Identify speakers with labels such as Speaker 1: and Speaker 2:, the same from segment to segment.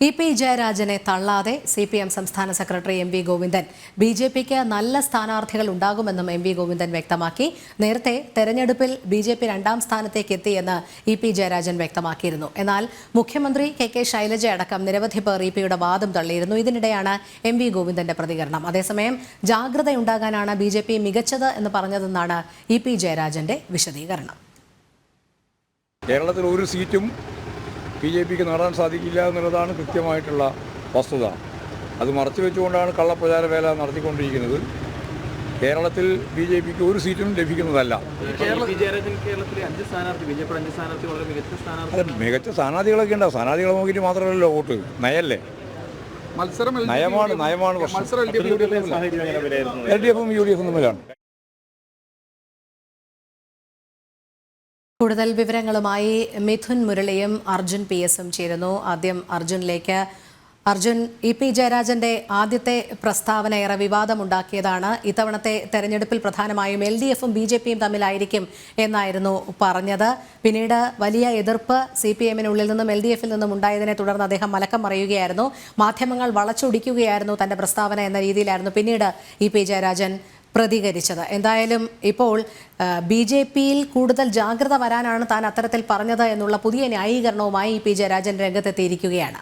Speaker 1: EP. ജയരാജനെ തള്ളാതെ CPM സംസ്ഥാന secretary MV. Govindan ബി.ജെ.പിക്ക് നല്ല സ്ഥാനാർത്ഥികൾ ഉണ്ടാകുമെന്നും എം.വി. ഗോവിന്ദൻ വ്യക്തമാക്കി. നേരത്തെ തെരഞ്ഞെടുപ്പിൽ ബി.ജെ.പി രണ്ടാം സ്ഥാനത്തേക്ക് എത്തിയെന്ന് ഇ.പി. ജയരാജൻ വ്യക്തമാക്കിയിരുന്നു. എന്നാൽ മുഖ്യമന്ത്രി കെ ശൈലജ അടക്കം നിരവധി പേർ ഇ.പിയുടെ വാദം തള്ളിയിരുന്നു. ഇതിനിടെയാണ് എം.വി. ഗോവിന്ദന്റെ പ്രതികരണം. അതേസമയം ജാഗ്രതയുണ്ടാകാനാണ് ബി.ജെ.പി മികച്ചത് എന്ന് പറഞ്ഞതെന്നാണ് ഇ.പി. ജയരാജന്റെ വിശദീകരണം.
Speaker 2: കേരളത്തിൽ ഒരു സീറ്റും ബി.ജെ.പിക്ക് നേടാൻ സാധിക്കില്ല എന്നുള്ളതാണ് കൃത്യമായിട്ടുള്ള വസ്തുത. അത് മറച്ചു വെച്ചുകൊണ്ടാണ് കള്ളപ്രചാര വേല നടത്തിക്കൊണ്ടിരിക്കുന്നത്. കേരളത്തിൽ ബി.ജെ.പിക്ക് ഒരു സീറ്റും ലഭിക്കുന്നതല്ല. മികച്ച സ്ഥാനാർത്ഥികളൊക്കെ ഉണ്ടാവും. സ്ഥാനാർത്ഥികളെ നോക്കിയിട്ട് മാത്രമല്ലല്ലോ വോട്ട്. നയല്ലേ, നയമാണ് പ്രശ്നം. LDFും UDFും തമ്മിലാണ്.
Speaker 1: കൂടുതൽ വിവരങ്ങളുമായി മിഥുൻ മുരളിയും അർജുൻ PS ചേരുന്നു. ആദ്യം അർജുനിലേക്ക്. അർജുൻ, ഇ.പി. ജയരാജന്റെ ആദ്യത്തെ പ്രസ്താവന ഏറെ വിവാദമുണ്ടാക്കിയതാണ്. ഇത്തവണത്തെ തെരഞ്ഞെടുപ്പിൽ പ്രധാനമായും LDFും ബി.ജെ.പിയും തമ്മിലായിരിക്കും എന്നായിരുന്നു പറഞ്ഞത്. പിന്നീട് വലിയ എതിർപ്പ് CPMനുള്ളിൽ നിന്നും LDFിൽ നിന്നും ഉണ്ടായതിനെ തുടർന്ന് അദ്ദേഹം മലക്കം മറിയുകയായിരുന്നു. മാധ്യമങ്ങൾ വളച്ചൊടിക്കുകയായിരുന്നു തന്റെ പ്രസ്താവന എന്ന രീതിയിലായിരുന്നു പിന്നീട് ഇ.പി. ജയരാജൻ പ്രതികരിച്ചത്. എന്തായാലും ഇപ്പോൾ ബി.ജെ.പിയിൽ കൂടുതൽ ജാഗ്രത വരാനാണ് താൻ അത്തരത്തിൽ പറഞ്ഞത് എന്നുള്ള പുതിയ ന്യായീകരണവുമായി ഇ.പി. ജയരാജൻ രംഗത്തെത്തിയിരിക്കുകയാണ്.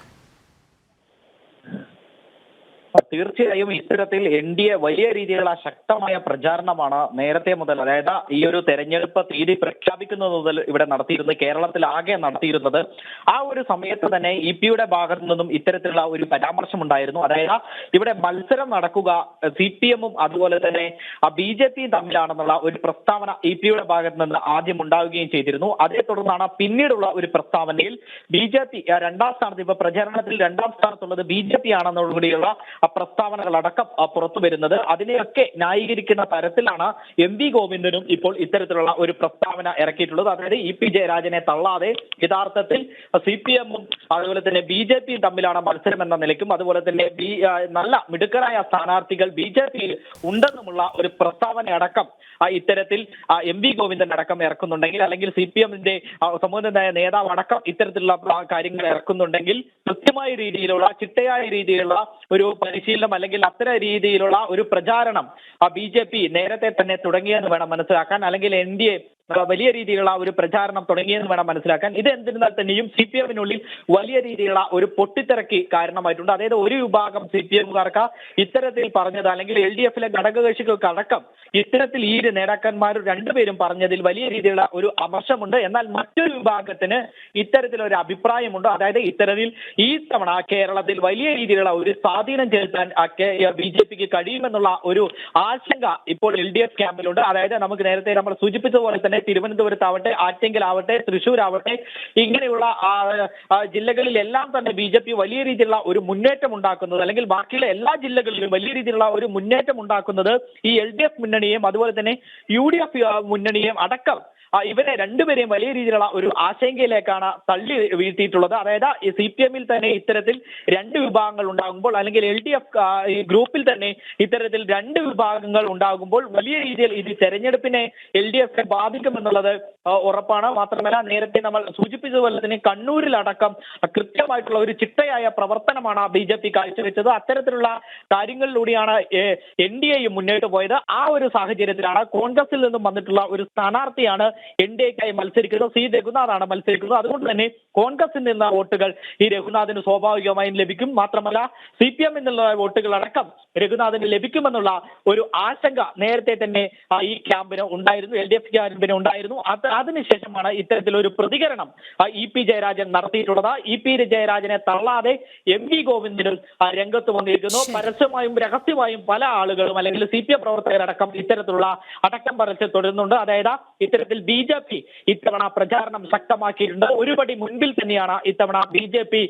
Speaker 3: തീർച്ചയായും ഇത്തരത്തിൽ NDA വലിയ രീതിയിലുള്ള ശക്തമായ പ്രചാരണമാണ് നേരത്തെ മുതൽ, അതായത് ഈ ഒരു തെരഞ്ഞെടുപ്പ് തീയതി പ്രഖ്യാപിക്കുന്നത് മുതൽ ഇവിടെ നടത്തിയിരുന്നത്, കേരളത്തിൽ ആകെ നടത്തിയിരുന്നത്. ആ ഒരു സമയത്ത് തന്നെ ഇ.പിയുടെ ഭാഗത്തു നിന്നും ഇത്തരത്തിലുള്ള ഒരു പരാമർശം ഉണ്ടായിരുന്നു. അതായത് ഇവിടെ മത്സരം നടക്കുക CPMും അതുപോലെ തന്നെ ബി.ജെ.പിയും തമ്മിലാണെന്നുള്ള ഒരു പ്രസ്താവന ഇ.പിയുടെ ഭാഗത്ത് നിന്ന് ആദ്യം ഉണ്ടാവുകയും ചെയ്തിരുന്നു. അതേ തുടർന്നാണ് പിന്നീടുള്ള ഒരു പ്രസ്താവനയിൽ ബി.ജെ.പി രണ്ടാം സ്ഥാനത്ത്, ഇപ്പൊ പ്രചാരണത്തിൽ രണ്ടാം സ്ഥാനത്തുള്ളത് ബി.ജെ.പി ആണെന്നോടുകൂടിയുള്ള പ്രസ്താവനകളടക്കം പുറത്തു വരുന്നത്. അതിനെയൊക്കെ ന്യായീകരിക്കുന്ന തരത്തിലാണ് എം.വി. ഗോവിന്ദനും ഇപ്പോൾ ഇത്തരത്തിലുള്ള ഒരു പ്രസ്താവന ഇറക്കിയിട്ടുള്ളത്. അതായത് ഇ.പി. ജയരാജനെ തള്ളാതെ യഥാർത്ഥത്തിൽ CPMും അതുപോലെ തന്നെ ബി.ജെ.പിയും തമ്മിലാണ് മത്സരം എന്ന നിലയ്ക്കും, അതുപോലെ തന്നെ നല്ല മിടുക്കരായ സ്ഥാനാർത്ഥികൾ ബി.ജെ.പിയിൽ ഉണ്ടെന്നുമുള്ള ഒരു പ്രസ്താവന അടക്കം ഇത്തരത്തിൽ എം.വി. ഗോവിന്ദൻ അടക്കം ഇറക്കുന്നുണ്ടെങ്കിൽ, അല്ലെങ്കിൽ CPMന്റെ സമുന്നതനായ നേതാവ് അടക്കം ഇത്തരത്തിലുള്ള കാര്യങ്ങൾ ഇറക്കുന്നുണ്ടെങ്കിൽ കൃത്യമായ രീതിയിലുള്ള ചിട്ടയായ രീതിയിലുള്ള ഒരു പരിശീലനം അല്ലെങ്കിൽ അത്തരം രീതിയിലുള്ള ഒരു പ്രചാരണം ബി.ജെ.പി നേരത്തെ തന്നെ തുടങ്ങിയെന്ന് വേണം മനസ്സിലാക്കാൻ. അല്ലെങ്കിൽ NDA വലിയ രീതിയിലുള്ള ഒരു പ്രചാരണം തുടങ്ങിയെന്ന് വേണം മനസ്സിലാക്കാൻ. ഇത് എന്തിരുന്നാൽ തന്നെയും CPMനുള്ളിൽ വലിയ രീതിയിലുള്ള ഒരു പൊട്ടിത്തിറക്കി കാരണമായിട്ടുണ്ട്. അതായത് ഒരു വിഭാഗം CPMകാർക്ക് ഇത്തരത്തിൽ പറഞ്ഞത്, അല്ലെങ്കിൽ LDFിലെ ഘടകകക്ഷികൾക്ക് അടക്കം ഇത്തരത്തിൽ ഈ നേതാക്കന്മാർ രണ്ടുപേരും പറഞ്ഞതിൽ വലിയ രീതിയിലുള്ള ഒരു അമർഷമുണ്ട്. എന്നാൽ മറ്റൊരു വിഭാഗത്തിന് ഇത്തരത്തിലൊരു അഭിപ്രായമുണ്ട്. അതായത് ഇത്തരത്തിൽ ഈ തവണ കേരളത്തിൽ വലിയ രീതിയിലുള്ള ഒരു സ്വാധീനം ചെലുത്താൻ ബി.ജെ.പിക്ക് കഴിയുമെന്നുള്ള ഒരു ആശങ്ക ഇപ്പോൾ LDF ക്യാമ്പിലുണ്ട്. അതായത് നമുക്ക് നേരത്തെ നമ്മൾ സൂചിപ്പിച്ചതുപോലെ തന്നെ തിരുവനന്തപുരത്താവട്ടെ, ആറ്റിങ്ങലാവട്ടെ, തൃശ്ശൂരാവട്ടെ, ഇങ്ങനെയുള്ള ജില്ലകളിലെല്ലാം തന്നെ ബി.ജെ.പി വലിയ രീതിയിലുള്ള ഒരു മുന്നേറ്റം ഉണ്ടാക്കുന്നത്, അല്ലെങ്കിൽ ബാക്കിയുള്ള എല്ലാ ജില്ലകളിലും വലിയ രീതിയിലുള്ള ഒരു മുന്നേറ്റം ഉണ്ടാക്കുന്നത് ഈ LDF മുന്നണിയെയും അതുപോലെ തന്നെ UDF മുന്നണിയെയും അടക്കം ഇവരെ രണ്ടുപേരെയും വലിയ രീതിയിലുള്ള ഒരു ആശങ്കയിലേക്കാണ് തള്ളി വീഴ്ത്തിയിട്ടുള്ളത്. അതായത് ഈ CPMൽ തന്നെ ഇത്തരത്തിൽ രണ്ട് വിഭാഗങ്ങൾ ഉണ്ടാകുമ്പോൾ, അല്ലെങ്കിൽ LDF ഗ്രൂപ്പിൽ തന്നെ ഇത്തരത്തിൽ രണ്ട് വിഭാഗങ്ങൾ ഉണ്ടാകുമ്പോൾ വലിയ രീതിയിൽ ഇത് തെരഞ്ഞെടുപ്പിനെ LDFനെ ബാധിക്കുമെന്നുള്ളത് ഉറപ്പാണ്. മാത്രമല്ല നേരത്തെ നമ്മൾ സൂചിപ്പിച്ചതുപോലെ തന്നെ കണ്ണൂരിലടക്കം കൃത്യമായിട്ടുള്ള ഒരു ചിട്ടയായ പ്രവർത്തനമാണ് ബി.ജെ.പി കാഴ്ചവെച്ചത്. അത്തരത്തിലുള്ള കാര്യങ്ങളിലൂടെയാണ് NDAയും മുന്നോട്ട് പോയത്. ആ ഒരു സാഹചര്യത്തിലാണ് കോൺഗ്രസിൽ നിന്നും വന്നിട്ടുള്ള ഒരു സ്ഥാനാർത്ഥിയാണ് NDAക്കായി മത്സരിക്കുന്നത്. C. രഘുനാഥാണ് മത്സരിക്കുന്നത്. അതുകൊണ്ട് തന്നെ കോൺഗ്രസിൽ നിന്ന വോട്ടുകൾ ഈ രഘുനാഥിന് സ്വാഭാവികമായും ലഭിക്കും. മാത്രമല്ല CPM എന്നുള്ള വോട്ടുകൾ അടക്കം രഘുനാഥിന് ലഭിക്കുമെന്നുള്ള ഒരു ആശങ്ക നേരത്തെ തന്നെ ഈ ക്യാമ്പിന് ഉണ്ടായിരുന്നു, LDF ക്യാമ്പിന് ഉണ്ടായിരുന്നു. അതിനുശേഷമാണ് ഇത്തരത്തിലൊരു പ്രതികരണം ഇ.പി. ജയരാജൻ നടത്തിയിട്ടുള്ളത്. ഇ.പി. ജയരാജനെ തള്ളാതെ എം.വി. ഗോവിന്ദനും രംഗത്ത് വന്നിരിക്കുന്നു. പരസ്യമായും രഹസ്യമായും പല ആളുകളും, അല്ലെങ്കിൽ CPM പ്രവർത്തകരടക്കം ഇത്തരത്തിലുള്ള അടക്കം പറച്ചിൽ തുടരുന്നുണ്ട്. അതായത് ഇത്തരത്തിൽ ബി.ജെ.പി ഇത്തവണ പ്രചാരണം ശക്തമാക്കിയിട്ടുണ്ട്. ഒരുപടി മുൻപിൽ തന്നെയാണ് ഇത്തവണ ബി.ജെ.പി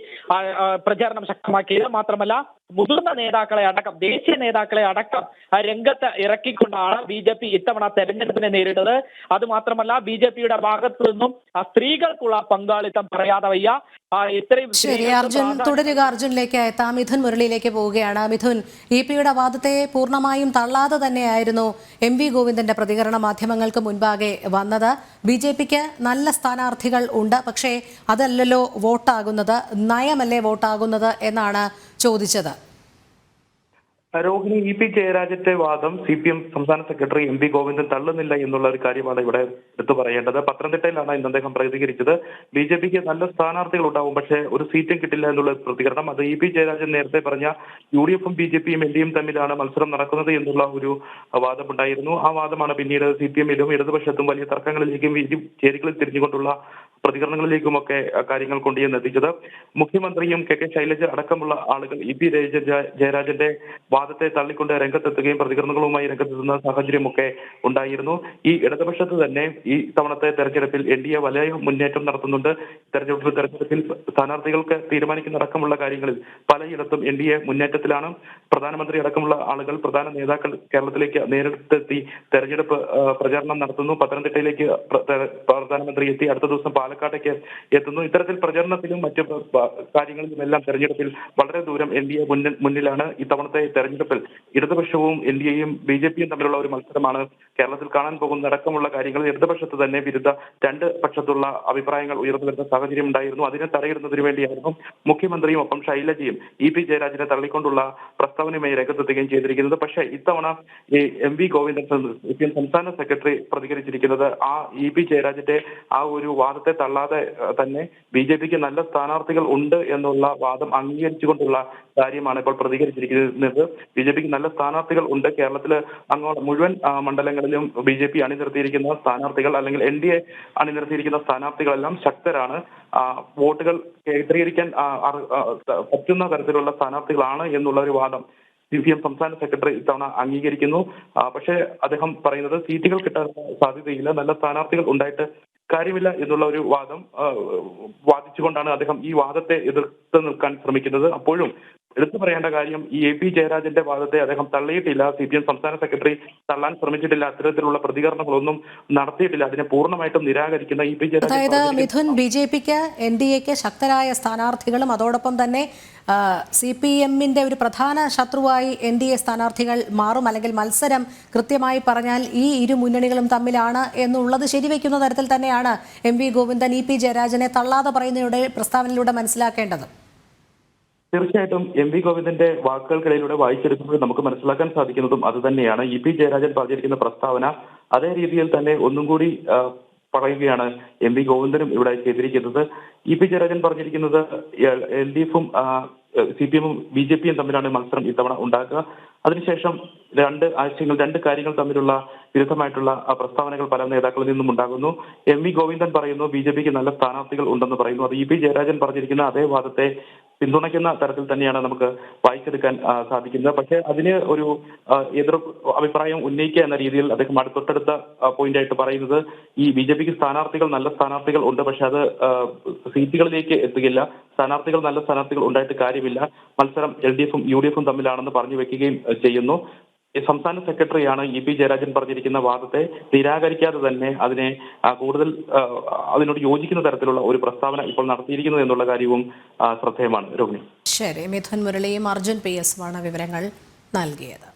Speaker 3: പ്രചാരണം ശക്തമാക്കിയത്. മാത്രമല്ല മുതിർന്ന നേതാക്കളെ അടക്കം, ദേശീയ നേതാക്കളെ അടക്കം രംഗത്ത് ഇറക്കിക്കൊണ്ടാണ് BJP ഇത്തവണ തെരഞ്ഞെടുപ്പിനെ നേരിട്ടത്. അത് മാത്രമല്ല BJPയുടെ ഭാഗത്തു നിന്നും സ്ത്രീകൾക്കുള്ള പങ്കാളിത്തം പറയാതെ വയ്യ. ഇത്രയും
Speaker 1: ശരി അർജുൻ, തുടരുക. അർജുനിലേക്ക് എത്താം. മിഥുൻ മുരളിയിലേക്ക് പോവുകയാണ്. മിഥുൻ, EP-യുടെ വാദത്തെ പൂർണ്ണമായും തള്ളാതെ തന്നെയായിരുന്നു MV ഗോവിന്ദന്റെ പ്രതികരണ മാധ്യമങ്ങൾക്ക് മുൻപാകെ വന്നത്. BJPക്ക് നല്ല സ്ഥാനാർത്ഥികൾ ഉണ്ട്, പക്ഷേ അതല്ലല്ലോ വോട്ടാകുന്നത്, നയമല്ലേ വോട്ടാകുന്നത് എന്നാണ് ചോദിച്ചത്.
Speaker 4: രോഹിണി, EP ജയരാജന്റെ വാദം CPM സംസ്ഥാന സെക്രട്ടറി MV ഗോവിന്ദൻ തള്ളുന്നില്ല എന്നുള്ള ഒരു കാര്യമാണ് ഇവിടെ എടുത്തു പറയേണ്ടത്. പത്തനംതിട്ടയിലാണ് ഇന്ന് അദ്ദേഹം പ്രതികരിച്ചത്. BJPക്ക് നല്ല സ്ഥാനാർത്ഥികൾ ഉണ്ടാവും, പക്ഷേ ഒരു സീറ്റും കിട്ടില്ല എന്നുള്ള പ്രതികരണം. അത് EP ജയരാജൻ നേരത്തെ പറഞ്ഞ UDF-ഉം BJP-യും NDA-യും തമ്മിലാണ് മത്സരം നടക്കുന്നത് എന്നുള്ള ഒരു വാദമുണ്ടായിരുന്നു. ആ വാദമാണ് പിന്നീട് CPM-ലും ഇടതുപക്ഷത്തും വലിയ തർക്കങ്ങളിലേക്കും ചേരികളിൽ തിരിഞ്ഞുകൊണ്ടുള്ള പ്രതികരണങ്ങളിലേക്കുമൊക്കെ കാര്യങ്ങൾ കൊണ്ടുചെന്ന് എത്തിച്ചത്. മുഖ്യമന്ത്രിയും KK ശൈലജ അടക്കമുള്ള ആളുകൾ EP ജയരാജന്റെ വാദത്തെ തള്ളിക്കൊണ്ട് രംഗത്തെത്തുകയും പ്രതികരണങ്ങളുമായി രംഗത്തെത്തുന്ന സാഹചര്യമൊക്കെ ഉണ്ടായിരുന്നു. ഈ ഇടതുപക്ഷത്ത് തന്നെ ഈ തവണത്തെ തെരഞ്ഞെടുപ്പിൽ NDA വലിയ മുന്നേറ്റം നടത്തുന്നുണ്ട്. തെരഞ്ഞെടുപ്പിൽ സ്ഥാനാർത്ഥികൾക്ക് തീരുമാനിക്കുന്നതടക്കമുള്ള കാര്യങ്ങളിൽ പലയിടത്തും NDA മുന്നേറ്റത്തിലാണ്. പ്രധാനമന്ത്രി അടക്കമുള്ള ആളുകൾ, പ്രധാന നേതാക്കൾ കേരളത്തിലേക്ക് നേരിട്ടെത്തി തെരഞ്ഞെടുപ്പ് പ്രചാരണം നടത്തുന്നു. പത്തനംതിട്ടയിലേക്ക് പ്രധാനമന്ത്രി എത്തി, അടുത്ത ദിവസം പാലക്കാട്ടേക്ക് എത്തുന്നു. ഇത്തരത്തിൽ പ്രചരണത്തിലും മറ്റു കാര്യങ്ങളിലുമെല്ലാം തെരഞ്ഞെടുപ്പിൽ വളരെ ദൂരം NDA മുന്നിലാണ്. ഇത്തവണത്തെ തെരഞ്ഞെടുപ്പിൽ ഇടതുപക്ഷവും NDA-യും BJP-യും തമ്മിലുള്ള ഒരു മത്സരമാണ് കേരളത്തിൽ കാണാൻ പോകുന്ന അടക്കമുള്ള കാര്യങ്ങളിൽ ഇടതുപക്ഷത്ത് തന്നെ വിരുദ്ധ രണ്ട് പക്ഷത്തുള്ള അഭിപ്രായങ്ങൾ ഉയർന്നു വരുന്ന സാഹചര്യം ഉണ്ടായിരുന്നു. അതിനെ തടയിടുന്നതിന് വേണ്ടിയായിരുന്നു മുഖ്യമന്ത്രിയും ഒപ്പം ശൈലജയും EP ജയരാജനെ തള്ളിക്കൊണ്ടുള്ള പ്രസ്താവനയുമായി രംഗത്തെത്തുകയും ചെയ്തിരിക്കുന്നത്. പക്ഷേ ഇത്തവണ ഈ MV ഗോവിന്ദൻ CPM സംസ്ഥാന സെക്രട്ടറി പ്രതികരിച്ചിരിക്കുന്നത് ആ EP ജയരാജന്റെ ആ ഒരു വാദത്തെ തള്ളാതെ തന്നെ BJPക്ക് നല്ല സ്ഥാനാർത്ഥികൾ ഉണ്ട് എന്നുള്ള വാദം അംഗീകരിച്ചുകൊണ്ടുള്ള കാര്യമാണ് ഇപ്പോൾ പ്രതികരിച്ചിരിക്കുന്നത്. BJPക്ക് നല്ല സ്ഥാനാർത്ഥികൾ ഉണ്ട്. കേരളത്തില് അങ്ങോട്ട് മുഴുവൻ മണ്ഡലങ്ങളിലും BJP അണിനിർത്തിയിരിക്കുന്ന സ്ഥാനാർത്ഥികൾ അല്ലെങ്കിൽ NDA അണിനിർത്തിയിരിക്കുന്ന സ്ഥാനാർത്ഥികളെല്ലാം ശക്തരാണ്. വോട്ടുകൾ കേന്ദ്രീകരിക്കാൻ പറ്റുന്ന തരത്തിലുള്ള സ്ഥാനാർത്ഥികളാണ് എന്നുള്ള ഒരു വാദം CPM സംസ്ഥാന സെക്രട്ടറി ഇത്തവണ അംഗീകരിക്കുന്നു. പക്ഷേ അദ്ദേഹം പറയുന്നത് സീറ്റുകൾ കിട്ടാൻ സാധ്യതയില്ല, നല്ല സ്ഥാനാർത്ഥികൾ ഉണ്ടായിട്ട് കാര്യമില്ല എന്നുള്ള ഒരു വാദം വാദിച്ചുകൊണ്ടാണ് അദ്ദേഹം ഈ വാദത്തെ എതിർത്ത് നിൽക്കാൻ ശ്രമിക്കുന്നത്. അപ്പോഴും എടുത്തു പറയേണ്ട കാര്യം, ഈ EP ജയരാജന്റെ വാദത്തെ അദ്ദേഹം തള്ളിയിട്ടില്ല. CPM സംസ്ഥാന സെക്രട്ടറി തള്ളാൻ ശ്രമിച്ചിട്ടില്ല. അത്തരത്തിലുള്ള പ്രതികരണങ്ങളൊന്നും നടത്തിയിട്ടില്ല. അതിനെ പൂർണ്ണമായിട്ടും നിരാകരിക്കുന്ന EP ജയരാജൻ.
Speaker 1: അതായത് മിഥുൻ, BJPക്ക് NDA-ക്ക് ശക്തരായ സ്ഥാനാർത്ഥികളും അതോടൊപ്പം തന്നെ CPM-ന്റെ ഒരു പ്രധാന ശത്രുവായി NDA സ്ഥാനാർത്ഥികൾ മാറും, അല്ലെങ്കിൽ മത്സരം കൃത്യമായി പറഞ്ഞാൽ ഈ ഇരു മുന്നണികളും തമ്മിലാണ് എന്നുള്ളത് ശരിവെക്കുന്ന തരത്തിൽ തന്നെയാണ് MV ഗോവിന്ദൻ EP ജയരാജനെ തള്ളാതെ പറയുന്നതിലൂടെ പ്രസ്താവനയിലൂടെ മനസ്സിലാക്കേണ്ടത്.
Speaker 4: തീർച്ചയായിട്ടും MV ഗോവിന്ദന്റെ വാക്കുകൾക്കിടയിലൂടെ വായിച്ചെടുക്കുമ്പോൾ നമുക്ക് മനസ്സിലാക്കാൻ സാധിക്കുന്നതും അത് തന്നെയാണ്. EP ജയരാജൻ പറഞ്ഞിരിക്കുന്ന പ്രസ്താവന അതേ രീതിയിൽ തന്നെ ഒന്നും കൂടി പറയുകയാണ് MV ഗോവിന്ദനും ഇവിടെ ചെയ്തിരിക്കുന്നത്. EP ജയരാജൻ പറഞ്ഞിരിക്കുന്നത് LDF-ഉം CPM-ഉം BJP-യും തമ്മിലാണ് മത്സരം ഇത്തവണ ഉണ്ടാക്കുക. അതിനുശേഷം രണ്ട് കാര്യങ്ങൾ തമ്മിലുള്ള വിരുദ്ധമായിട്ടുള്ള പ്രസ്താവനകൾ പല നേതാക്കളിൽ നിന്നും ഉണ്ടാകുന്നു. MV ഗോവിന്ദൻ പറയുന്നു BJPക്ക് നല്ല സ്ഥാനാർത്ഥികൾ ഉണ്ടെന്ന് പറയുന്നു. അത് EP ജയരാജൻ പറഞ്ഞിരിക്കുന്ന അതേ വാദത്തെ പിന്തുണയ്ക്കുന്ന തരത്തിൽ തന്നെയാണ് നമുക്ക് വായിച്ചെടുക്കാൻ സാധിക്കുന്നത്. പക്ഷേ അതിന് ഒരു എതിർ അഭിപ്രായം ഉന്നയിക്കുക എന്ന രീതിയിൽ അദ്ദേഹം തൊട്ടടുത്ത പോയിന്റായിട്ട് പറയുന്നത് ഈ BJPക്ക് നല്ല സ്ഥാനാർത്ഥികൾ ഉണ്ട്, പക്ഷെ അത് സീറ്റുകളിലേക്ക് എത്തുകയില്ല. നല്ല സ്ഥാനാർത്ഥികൾ ഉണ്ടായിട്ട് കാര്യമില്ല, മത്സരം LDF-ഉം UDF-ഉം തമ്മിലാണെന്ന് പറഞ്ഞു വെക്കുകയും ചെയ്യുന്നു. സംസ്ഥാന സെക്രട്ടറിയാണ് EP ജയരാജൻ പറഞ്ഞിരിക്കുന്ന വാദത്തെ നിരാകരിക്കാതെ തന്നെ അതിനെ കൂടുതൽ അതിനോട് യോജിക്കുന്ന തരത്തിലുള്ള ഒരു പ്രസ്താവന ഇപ്പോൾ നടത്തിയിരിക്കുന്നത് എന്നുള്ള കാര്യവും ശ്രദ്ധേയമാണ്. രോഹിണി.
Speaker 1: ശരി, മിഥുൻ മുരളിയും അർജുൻ PS-ഉമാണ് വിവരങ്ങൾ നൽകിയത്.